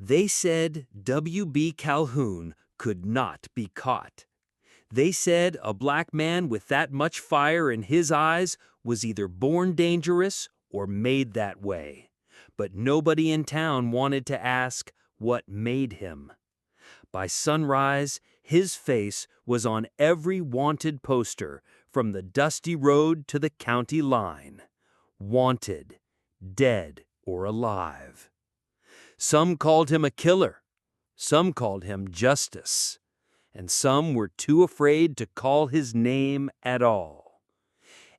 They said WB Calhoun could not be caught. They said a black man with that much fire in his eyes was either born dangerous or made that way. But nobody in town wanted to ask what made him. By sunrise, his face was on every wanted poster from the dusty road to the county line. Wanted, dead or alive. Some called him a killer. Some called him Justice. And some were too afraid to call his name at all.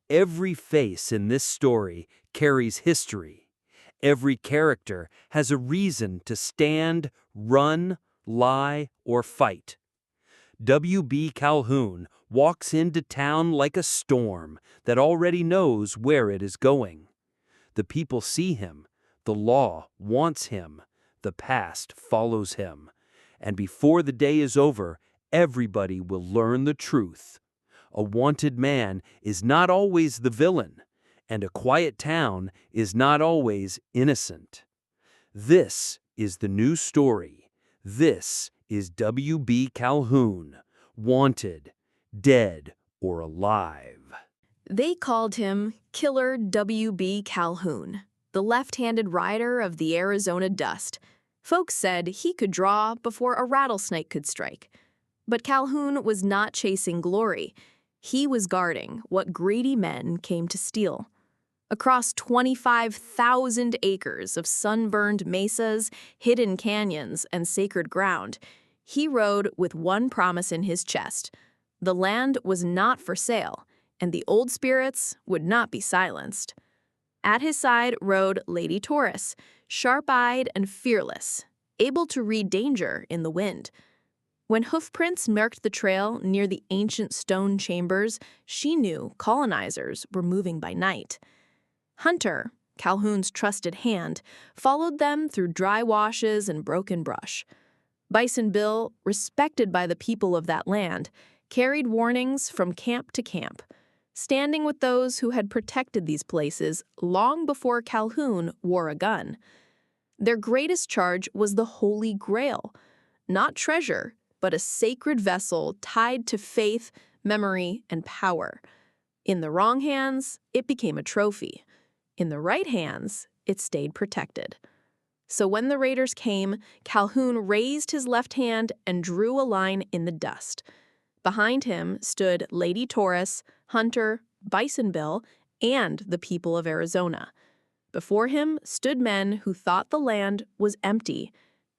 Every face in this story carries history. Every character has a reason to stand, run, lie, or fight. WB Calhoun walks into town like a storm that already knows where it is going. The people see him, the law wants him, the past follows him, and before the day is over, everybody will learn the truth. A wanted man is not always the villain, and a quiet town is not always innocent. This is the new story. This is WB Calhoun, wanted, dead, or alive. They called him Killer WB Calhoun, the left-handed rider of the Arizona dust. Folks said he could draw before a rattlesnake could strike. But Calhoun was not chasing glory. He was guarding what greedy men came to steal. Across 25,000 acres of sunburned mesas, hidden canyons, and sacred ground, he rode with one promise in his chest. The land was not for sale, and the old spirits would not be silenced. At his side rode Lady Taurus, sharp-eyed and fearless, able to read danger in the wind. When hoofprints marked the trail near the ancient stone chambers, she knew colonizers were moving by night. Hunter, Calhoun's trusted hand, followed them through dry washes and broken brush. Bison Bill, respected by the people of that land, carried warnings from camp to camp, standing with those who had protected these places long before Calhoun wore a gun. Their greatest charge was the Holy Grail, not treasure, but a sacred vessel tied to faith, memory, and power. In the wrong hands, it became a trophy. In the right hands, it stayed protected. So when the raiders came, Calhoun raised his left hand and drew a line in the dust. Behind him stood Lady Taurus, Hunter, Bison Bill, and the people of Arizona. Before him stood men who thought the land was empty.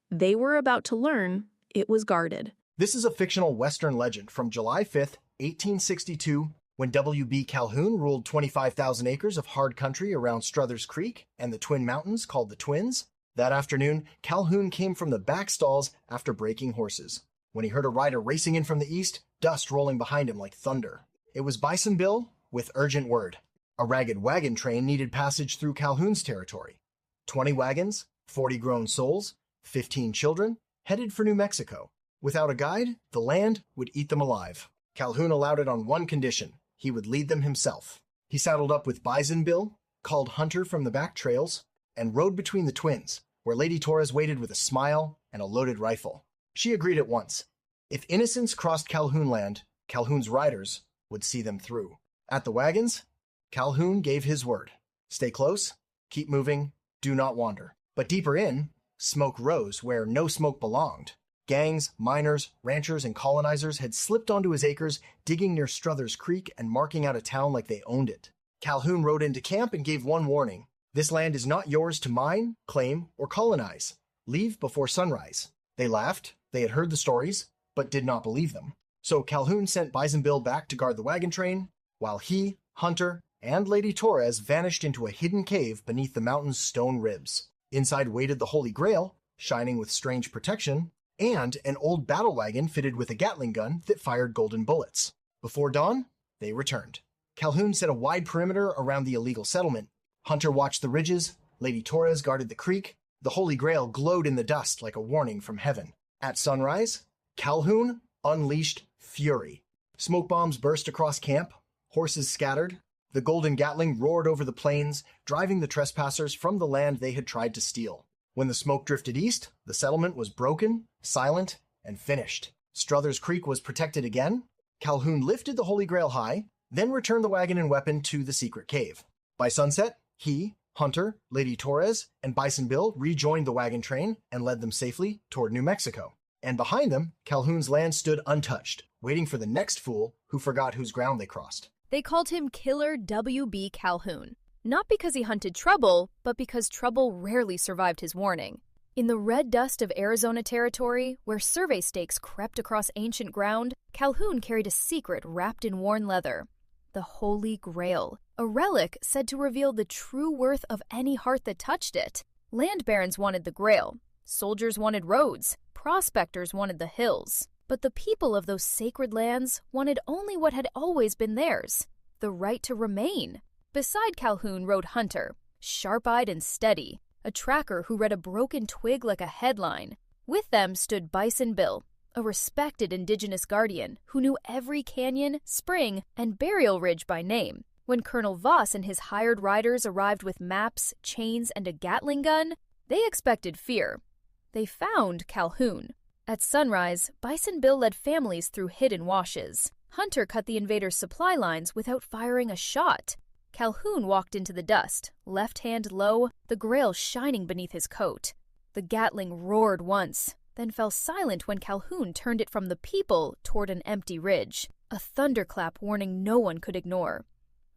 They were about to learn it was guarded. This is a fictional Western legend from July 5th, 1862, when W.B. Calhoun ruled 25,000 acres of hard country around Struthers Creek and the Twin Mountains called the Twins. That afternoon, Calhoun came from the back stalls after breaking horses. When he heard a rider racing in from the east, dust rolling behind him like thunder. It was Bison Bill with urgent word. A ragged wagon train needed passage through Calhoun's territory. 20 wagons, 40 grown souls, 15 children, headed for New Mexico. Without a guide, the land would eat them alive. Calhoun allowed it on one condition. He would lead them himself. He saddled up with Bison Bill, called Hunter from the back trails, and rode between the twins, where Lady Taurus waited with a smile and a loaded rifle. She agreed at once. If innocents crossed Calhoun land, Calhoun's riders would see them through. At the wagons, Calhoun gave his word. Stay close, keep moving, do not wander. But deeper in, smoke rose where no smoke belonged. Gangs, miners, ranchers, and colonizers had slipped onto his acres, digging near Struthers Creek and marking out a town like they owned it. Calhoun rode into camp and gave one warning. This land is not yours to mine, claim, or colonize. Leave before sunrise. They laughed. They had heard the stories, but did not believe them. So Calhoun sent Bison Bill back to guard the wagon train, while he, Hunter, and Lady Taurus vanished into a hidden cave beneath the mountain's stone ribs. Inside waited the Holy Grail, shining with strange protection, and an old battle wagon fitted with a Gatling gun that fired golden bullets. Before dawn, they returned. Calhoun set a wide perimeter around the illegal settlement. Hunter watched the ridges, Lady Taurus guarded the creek. The Holy Grail glowed in the dust like a warning from heaven. At sunrise, Calhoun unleashed fury. Smoke bombs burst across camp, horses scattered. The golden Gatling roared over the plains, driving the trespassers from the land they had tried to steal. When the smoke drifted east, the settlement was broken, silent, and finished. Struthers Creek was protected again. Calhoun lifted the Holy Grail high, then returned the wagon and weapon to the secret cave. By sunset, he, Hunter, Lady Torres, and Bison Bill rejoined the wagon train and led them safely toward New Mexico. And behind them, Calhoun's land stood untouched, waiting for the next fool who forgot whose ground they crossed. They called him Killer WB Calhoun, not because he hunted trouble, but because trouble rarely survived his warning. In the red dust of Arizona territory, where survey stakes crept across ancient ground, Calhoun carried a secret wrapped in worn leather. The Holy Grail, a relic said to reveal the true worth of any heart that touched it. Land barons wanted the Grail, soldiers wanted roads, prospectors wanted the hills. But the people of those sacred lands wanted only what had always been theirs, the right to remain. Beside Calhoun rode Hunter, sharp-eyed and steady, a tracker who read a broken twig like a headline. With them stood Bison Bill, a respected indigenous guardian who knew every canyon, spring, and burial ridge by name. When Colonel Voss and his hired riders arrived with maps, chains, and a Gatling gun, they expected fear. They found Calhoun. At sunrise, Bison Bill led families through hidden washes. Hunter cut the invaders' supply lines without firing a shot. Calhoun walked into the dust, left hand low, the Grail shining beneath his coat. The Gatling roared once, then fell silent when Calhoun turned it from the people toward an empty ridge, a thunderclap warning no one could ignore.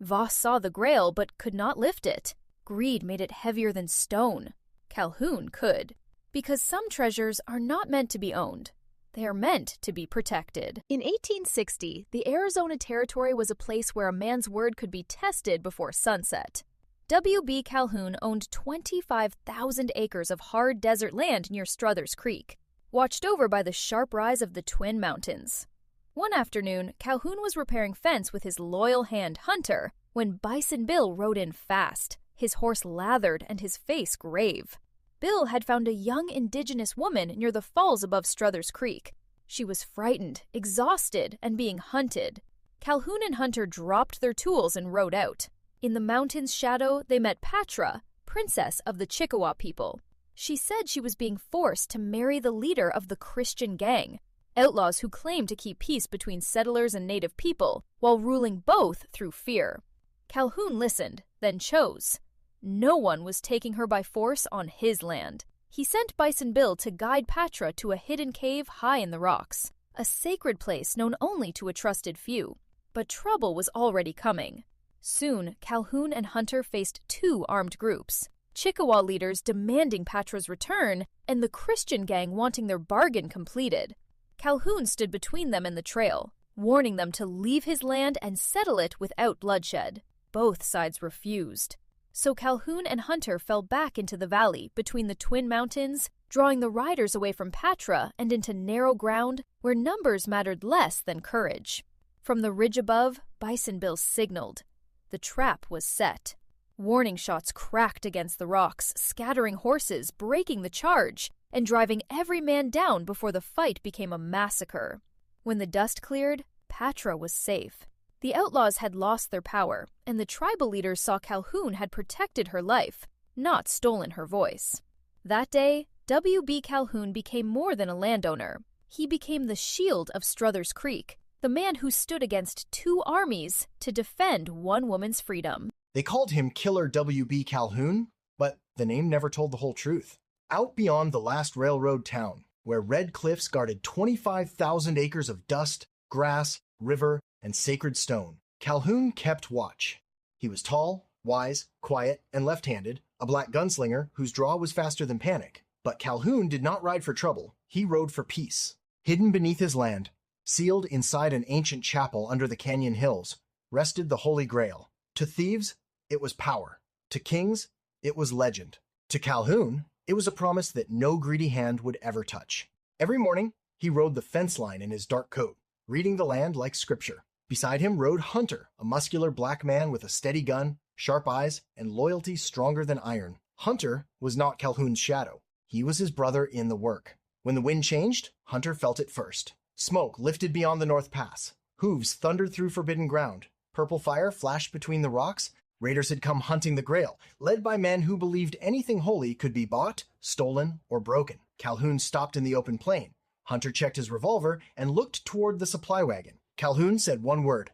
Voss saw the Grail but could not lift it. Greed made it heavier than stone. Calhoun could. Because some treasures are not meant to be owned. They are meant to be protected. In 1860, the Arizona Territory was a place where a man's word could be tested before sunset. WB Calhoun owned 25,000 acres of hard desert land near Struthers Creek, watched over by the sharp rise of the Twin Mountains. One afternoon, Calhoun was repairing fence with his loyal hand Hunter when Bison Bill rode in fast, his horse lathered and his face grave. Bill had found a young indigenous woman near the falls above Struthers Creek. She was frightened, exhausted, and being hunted. Calhoun and Hunter dropped their tools and rode out. In the mountain's shadow, they met Patra, princess of the Chickasaw people. She said she was being forced to marry the leader of the Christian gang, outlaws who claimed to keep peace between settlers and native people, while ruling both through fear. Calhoun listened, then chose. No one was taking her by force on his land. He sent Bison Bill to guide Patra to a hidden cave high in the rocks, a sacred place known only to a trusted few. But trouble was already coming. Soon, Calhoun and Hunter faced two armed groups, Chickasaw leaders demanding Patra's return and the Christian gang wanting their bargain completed. Calhoun stood between them and the trail, warning them to leave his land and settle it without bloodshed. Both sides refused. So Calhoun and Hunter fell back into the valley between the Twin Mountains, drawing the riders away from Patra and into narrow ground where numbers mattered less than courage. From the ridge above, Bison Bill signaled. The trap was set. Warning shots cracked against the rocks, scattering horses, breaking the charge, and driving every man down before the fight became a massacre. When the dust cleared, Patra was safe. The outlaws had lost their power, and the tribal leaders saw Calhoun had protected her life, not stolen her voice. That day, WB Calhoun became more than a landowner. He became the shield of Struthers Creek, the man who stood against two armies to defend one woman's freedom. They called him Killer WB Calhoun, but the name never told the whole truth. Out beyond the last railroad town, where red cliffs guarded 25,000 acres of dust, grass, river, and sacred stone, Calhoun kept watch. He was tall, wise, quiet, and left-handed, a black gunslinger whose draw was faster than panic. But Calhoun did not ride for trouble. He rode for peace. Hidden beneath his land, sealed inside an ancient chapel under the canyon hills, rested the Holy Grail. To thieves, it was power. To kings, it was legend. To Calhoun, it was a promise that no greedy hand would ever touch. Every morning, he rode the fence line in his dark coat, reading the land like scripture. Beside him rode Hunter, a muscular black man with a steady gun, sharp eyes, and loyalty stronger than iron. Hunter was not Calhoun's shadow. He was his brother in the work. When the wind changed, Hunter felt it first. Smoke lifted beyond the North Pass. Hooves thundered through forbidden ground. Purple fire flashed between the rocks, Raiders had come hunting the Grail, led by men who believed anything holy could be bought, stolen, or broken. Calhoun stopped in the open plain. Hunter checked his revolver and looked toward the supply wagon. Calhoun said one word: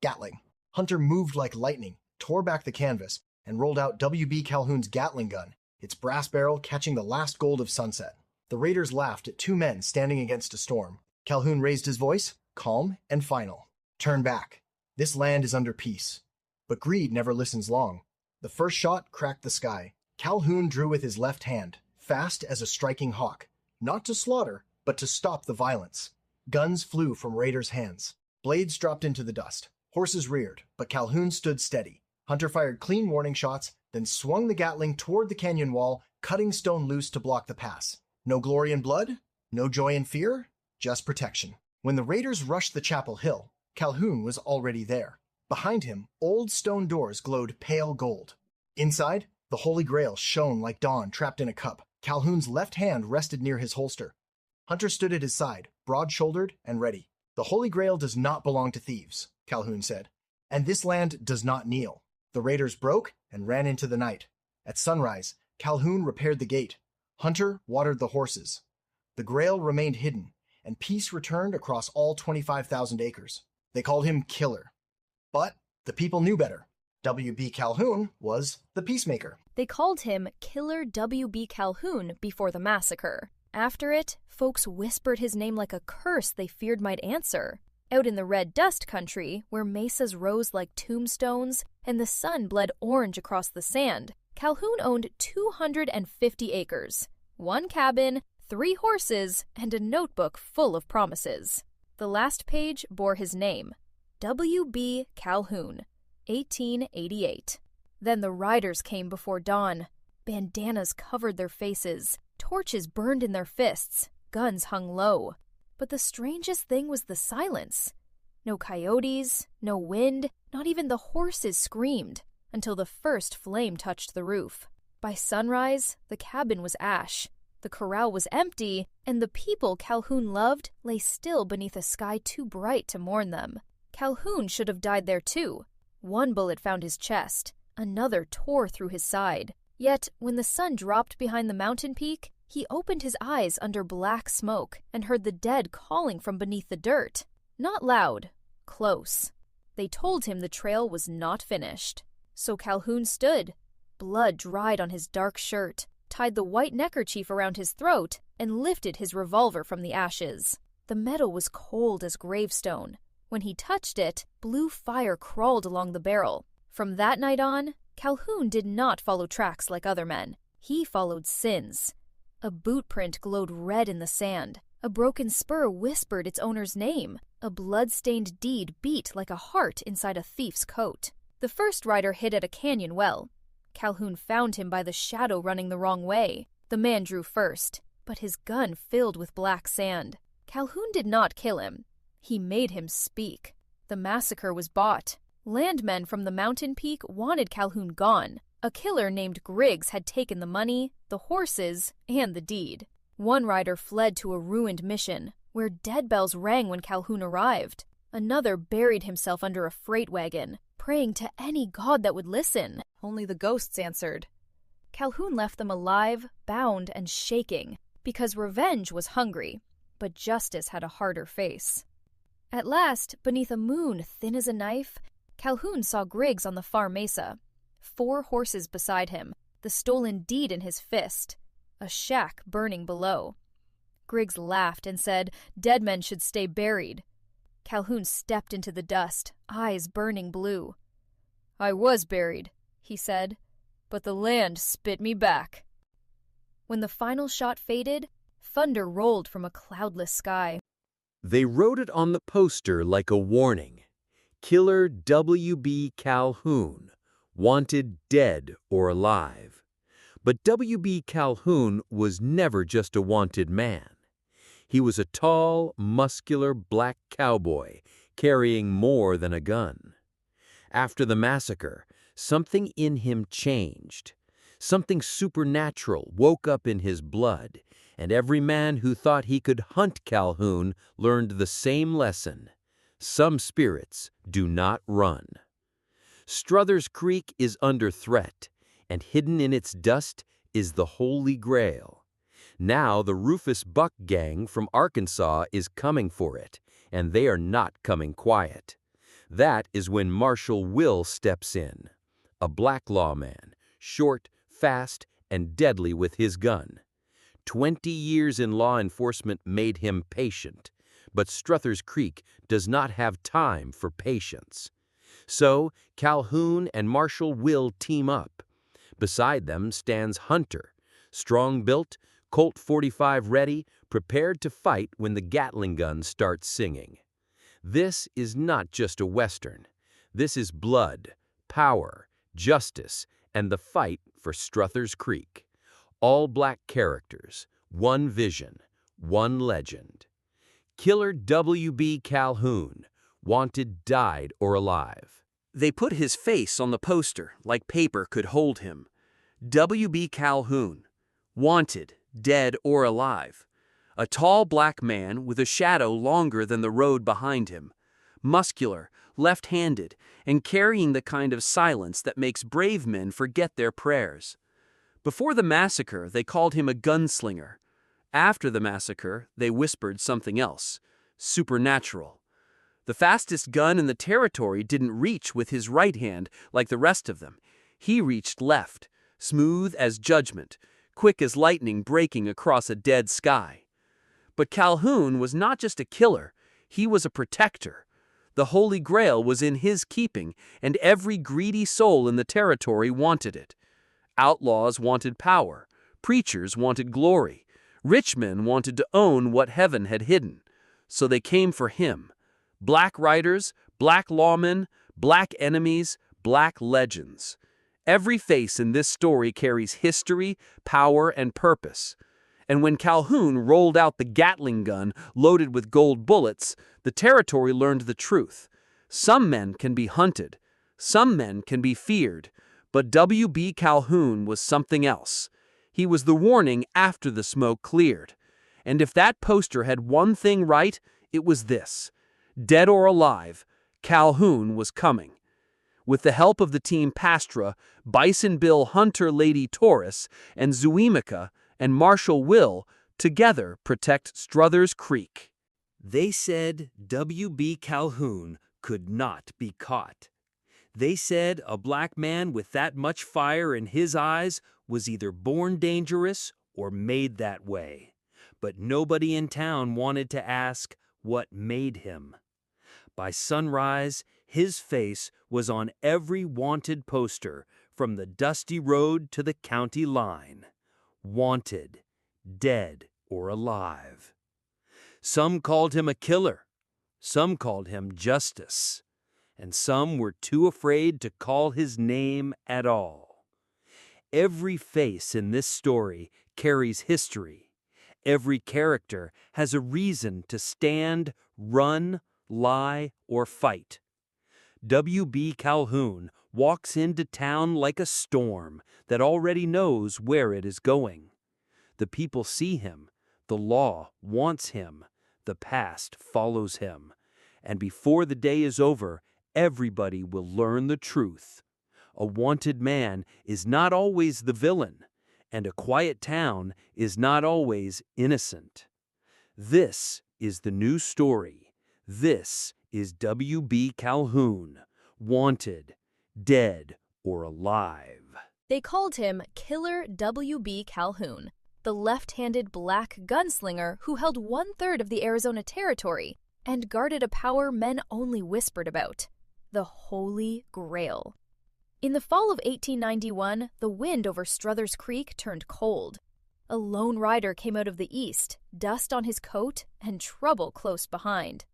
Gatling. Hunter moved like lightning, tore back the canvas, and rolled out WB Calhoun's Gatling gun, its brass barrel catching the last gold of sunset. The raiders laughed at two men standing against a storm. Calhoun raised his voice, calm and final. Turn back. This land is under peace. But greed never listens long. The first shot cracked the sky. Calhoun drew with his left hand, fast as a striking hawk, not to slaughter, but to stop the violence. Guns flew from raiders' hands. Blades dropped into the dust. Horses reared, but Calhoun stood steady. Hunter fired clean warning shots, then swung the Gatling toward the canyon wall, cutting stone loose to block the pass. No glory in blood, no joy in fear, just protection. When the raiders rushed the chapel hill, Calhoun was already there. Behind him, old stone doors glowed pale gold. Inside, the Holy Grail shone like dawn trapped in a cup. Calhoun's left hand rested near his holster. Hunter stood at his side, broad-shouldered and ready. The Holy Grail does not belong to thieves, Calhoun said, and this land does not kneel. The raiders broke and ran into the night. At sunrise, Calhoun repaired the gate. Hunter watered the horses. The Grail remained hidden, and peace returned across all 25,000 acres. They called him Killer. But the people knew better. WB Calhoun was the peacemaker. They called him Killer WB Calhoun before the massacre. After it, folks whispered his name like a curse they feared might answer. Out in the red dust country, where mesas rose like tombstones and the sun bled orange across the sand, Calhoun owned 250 acres, 1 cabin, 3 horses, and a notebook full of promises. The last page bore his name, WB Calhoun, 1888. Then the riders came before dawn. Bandanas covered their faces, torches burned in their fists, guns hung low. But the strangest thing was the silence. No coyotes, no wind, not even the horses screamed, until the first flame touched the roof. By sunrise, the cabin was ash. The corral was empty, and the people Calhoun loved lay still beneath a sky too bright to mourn them. Calhoun should have died there too. One bullet found his chest, another tore through his side. Yet, when the sun dropped behind the mountain peak, he opened his eyes under black smoke and heard the dead calling from beneath the dirt. Not loud, close. They told him the trail was not finished. So Calhoun stood. Blood dried on his dark shirt, tied the white neckerchief around his throat, and lifted his revolver from the ashes. The metal was cold as gravestone. When he touched it, blue fire crawled along the barrel. From that night on, Calhoun did not follow tracks like other men. He followed sins. A boot print glowed red in the sand. A broken spur whispered its owner's name. A blood-stained deed beat like a heart inside a thief's coat. The first rider hid at a canyon well. Calhoun found him by the shadow running the wrong way. The man drew first, but his gun filled with black sand. Calhoun did not kill him. He made him speak. The massacre was bought. Landmen from the mountain peak wanted Calhoun gone. A killer named Griggs had taken the money, the horses, and the deed. One rider fled to a ruined mission, where dead bells rang when Calhoun arrived. Another buried himself under a freight wagon, praying to any god that would listen. Only the ghosts answered. Calhoun left them alive, bound, and shaking, because revenge was hungry, but justice had a harder face. At last, beneath a moon thin as a knife, Calhoun saw Griggs on the far mesa. 4 horses beside him, the stolen deed in his fist, a shack burning below. Griggs laughed and said, "Dead men should stay buried." Calhoun stepped into the dust, eyes burning blue. "I was buried," he said, "but the land spit me back." When the final shot faded, thunder rolled from a cloudless sky. They wrote it on the poster like a warning. Killer WB Calhoun, wanted dead or alive. But WB Calhoun was never just a wanted man. He was a tall, muscular black cowboy carrying more than a gun. After the massacre, something in him changed. Something supernatural woke up in his blood, and every man who thought he could hunt Calhoun learned the same lesson. Some spirits do not run. Struthers Creek is under threat, and hidden in its dust is the Holy Grail. Now the Rufus Buck gang from Arkansas is coming for it, and they are not coming quiet. That is when Marshal Will steps in, a black lawman, short, fast, and deadly with his gun. 20 years in law enforcement made him patient, but Struthers Creek does not have time for patience. So Calhoun and Marshal Will team up. Beside them stands Hunter, strong-built, Colt 45 ready, prepared to fight when the Gatling gun starts singing. This is not just a Western. This is blood, power, justice, and the fight for Struthers Creek. All black characters, one vision, one legend. Killer WB Calhoun, wanted dead or alive. They put his face on the poster like paper could hold him. WB Calhoun, wanted, dead or alive. A tall black man with a shadow longer than the road behind him. Muscular, left-handed, and carrying the kind of silence that makes brave men forget their prayers. Before the massacre, they called him a gunslinger. After the massacre, they whispered something else, supernatural. The fastest gun in the territory didn't reach with his right hand like the rest of them. He reached left, smooth as judgment, quick as lightning breaking across a dead sky. But Calhoun was not just a killer, he was a protector. The Holy Grail was in his keeping, and every greedy soul in the territory wanted it. Outlaws wanted power, preachers wanted glory, rich men wanted to own what heaven had hidden. So they came for him. Black riders, black lawmen, black enemies, black legends. Every face in this story carries history, power, and purpose. And when Calhoun rolled out the Gatling gun loaded with gold bullets, the territory learned the truth. Some men can be hunted, some men can be feared, but WB Calhoun was something else. He was the warning after the smoke cleared. And if that poster had one thing right, it was this. Dead or alive, Calhoun was coming. With the help of the team Pastra, Bison Bill Hunter Lady Taurus, and Zuimika and Marshal Will together protect Struthers Creek. They said WB Calhoun could not be caught. They said a black man with that much fire in his eyes was either born dangerous or made that way. But nobody in town wanted to ask what made him. By sunrise, his face was on every wanted poster from the dusty road to the county line. Wanted, dead or alive. Some called him a killer, some called him Justice, and some were too afraid to call his name at all. Every face in this story carries history. Every character has a reason to stand, run, lie, or fight. WB Calhoun walks into town like a storm that already knows where it is going. The people see him, the law wants him, the past follows him, and before the day is over, everybody will learn the truth. A wanted man is not always the villain, and a quiet town is not always innocent. This is the new story. This is WB Calhoun, wanted, dead, or alive. They called him Killer WB Calhoun, the left-handed black gunslinger who held 1/3 of the Arizona Territory and guarded a power men only whispered about, the Holy Grail. In the fall of 1891, the wind over Struthers Creek turned cold. A lone rider came out of the east, dust on his coat and trouble close behind.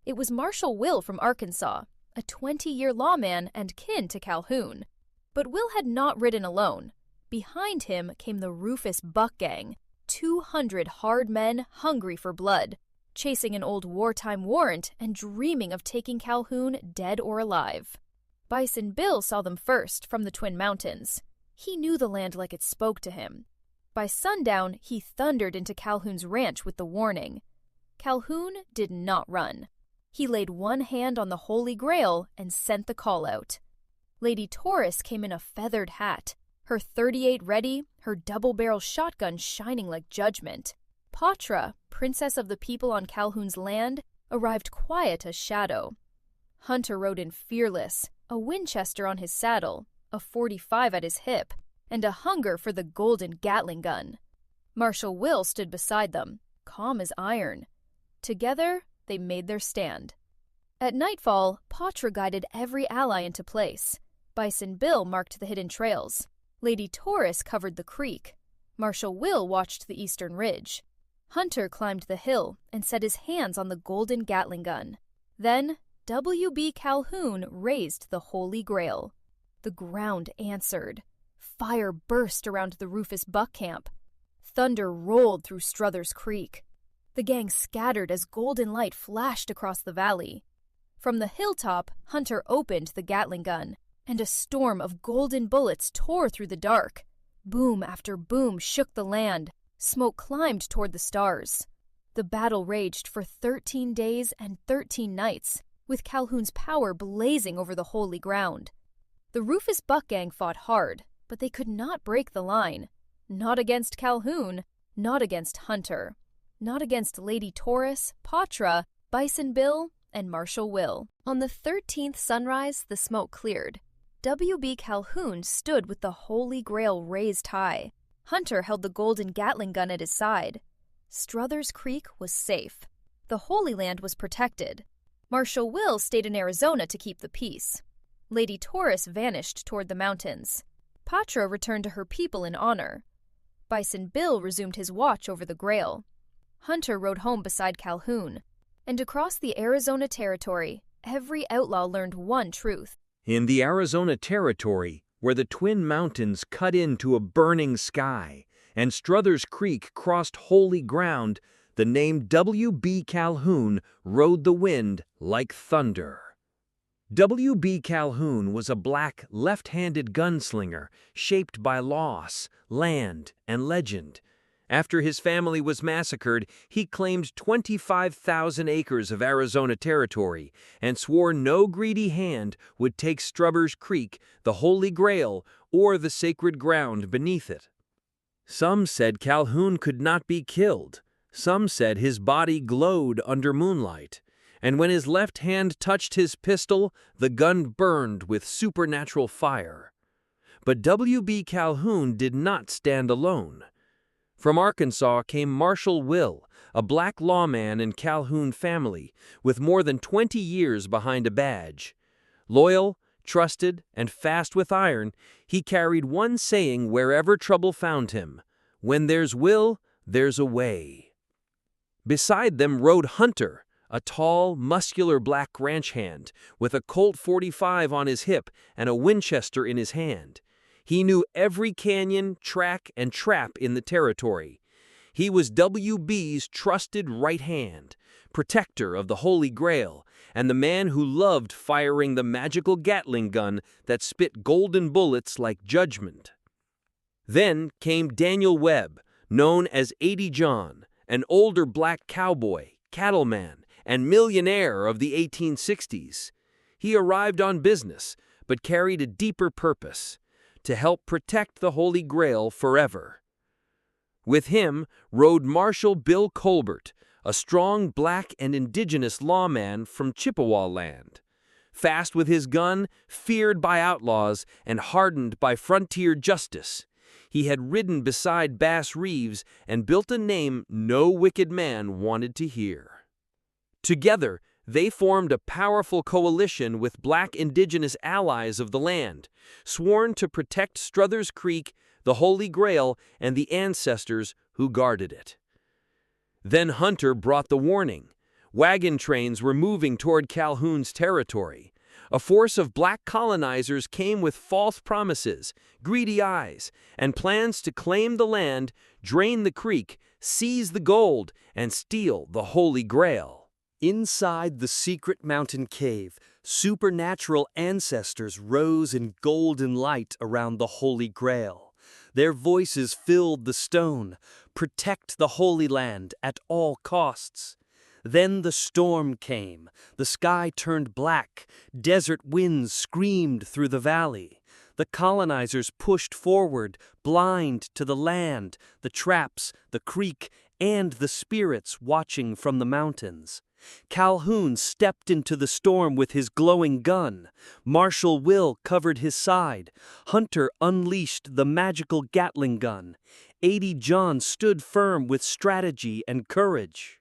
It was Marshal Will from Arkansas, a 20-year lawman and kin to Calhoun. But Will had not ridden alone. Behind him came the Rufus Buck gang, 200 hard men hungry for blood, chasing an old wartime warrant and dreaming of taking Calhoun dead or alive. Bison Bill saw them first from the Twin Mountains. He knew the land like it spoke to him. By sundown, he thundered into Calhoun's ranch with the warning. Calhoun did not run. He laid one hand on the Holy Grail and sent the call out. Lady Taurus came in a feathered hat, her .38 ready, her double-barrel shotgun shining like judgment. Patra, princess of the people on Calhoun's land, arrived quiet as shadow. Hunter rode in fearless, a Winchester on his saddle, a .45 at his hip, and a hunger for the golden Gatling gun. Marshal Will stood beside them, calm as iron. Together, they made their stand. At nightfall, Patra guided every ally into place. Bison Bill marked the hidden trails. Lady Taurus covered the creek. Marshal Will watched the eastern ridge. Hunter climbed the hill and set his hands on the golden Gatling gun. Then, WB Calhoun raised the Holy Grail. The ground answered. Fire burst around the Rufus Buck camp. Thunder rolled through Struthers Creek. The gang scattered as golden light flashed across the valley. From the hilltop, Hunter opened the Gatling gun, and a storm of golden bullets tore through the dark. Boom after boom shook the land. Smoke climbed toward the stars. The battle raged for 13 days and 13 nights, with Calhoun's power blazing over the holy ground. The Rufus Buck gang fought hard, but they could not break the line. Not against Calhoun, not against Hunter, not against Lady Taurus, Patra, Bison Bill, and Marshal Will. On the 13th sunrise, the smoke cleared. WB Calhoun stood with the Holy Grail raised high. Hunter held the golden Gatling gun at his side. Struthers Creek was safe. The Holy Land was protected. Marshal Will stayed in Arizona to keep the peace. Lady Taurus vanished toward the mountains. Patra returned to her people in honor. Bison Bill resumed his watch over the Grail. Hunter rode home beside Calhoun. And across the Arizona Territory, every outlaw learned one truth. In the Arizona Territory, where the Twin Mountains cut into a burning sky and Struthers Creek crossed holy ground, the name WB Calhoun rode the wind like thunder. WB Calhoun was a black, left-handed gunslinger shaped by loss, land, and legend. After his family was massacred, he claimed 25,000 acres of Arizona territory and swore no greedy hand would take Struthers Creek, the Holy Grail, or the sacred ground beneath it. Some said Calhoun could not be killed. Some said his body glowed under moonlight. And when his left hand touched his pistol, the gun burned with supernatural fire. But WB Calhoun did not stand alone. From Arkansas came Marshal Will, a black lawman in Calhoun family, with more than 20 years behind a badge. Loyal, trusted, and fast with iron, he carried one saying wherever trouble found him: "When there's will, there's a way." Beside them rode Hunter, a tall, muscular black ranch hand, with a Colt .45 on his hip and a Winchester in his hand. He knew every canyon, track, and trap in the territory. He was WB's trusted right hand, protector of the Holy Grail, and the man who loved firing the magical Gatling gun that spit golden bullets like judgment. Then came Daniel Webb, known as 80 John, an older black cowboy, cattleman, and millionaire of the 1860s. He arrived on business, but carried a deeper purpose: to help protect the Holy Grail forever. With him rode Marshal Bill Colbert, a strong black and indigenous lawman from Chippewa land. Fast with his gun, feared by outlaws, and hardened by frontier justice, he had ridden beside Bass Reeves and built a name no wicked man wanted to hear. Together, they formed a powerful coalition with black indigenous allies of the land, sworn to protect Struthers Creek, the Holy Grail, and the ancestors who guarded it. Then Hunter brought the warning. Wagon trains were moving toward Calhoun's territory. A force of black colonizers came with false promises, greedy eyes, and plans to claim the land, drain the creek, seize the gold, and steal the Holy Grail. Inside the secret mountain cave, supernatural ancestors rose in golden light around the Holy Grail. Their voices filled the stone: "Protect the Holy Land at all costs." Then the storm came. The sky turned black. Desert winds screamed through the valley. The colonizers pushed forward, blind to the land, the traps, the creek, and the spirits watching from the mountains. Calhoun stepped into the storm with his glowing gun. Marshal Will covered his side. Hunter unleashed the magical Gatling gun. 80 John stood firm with strategy and courage.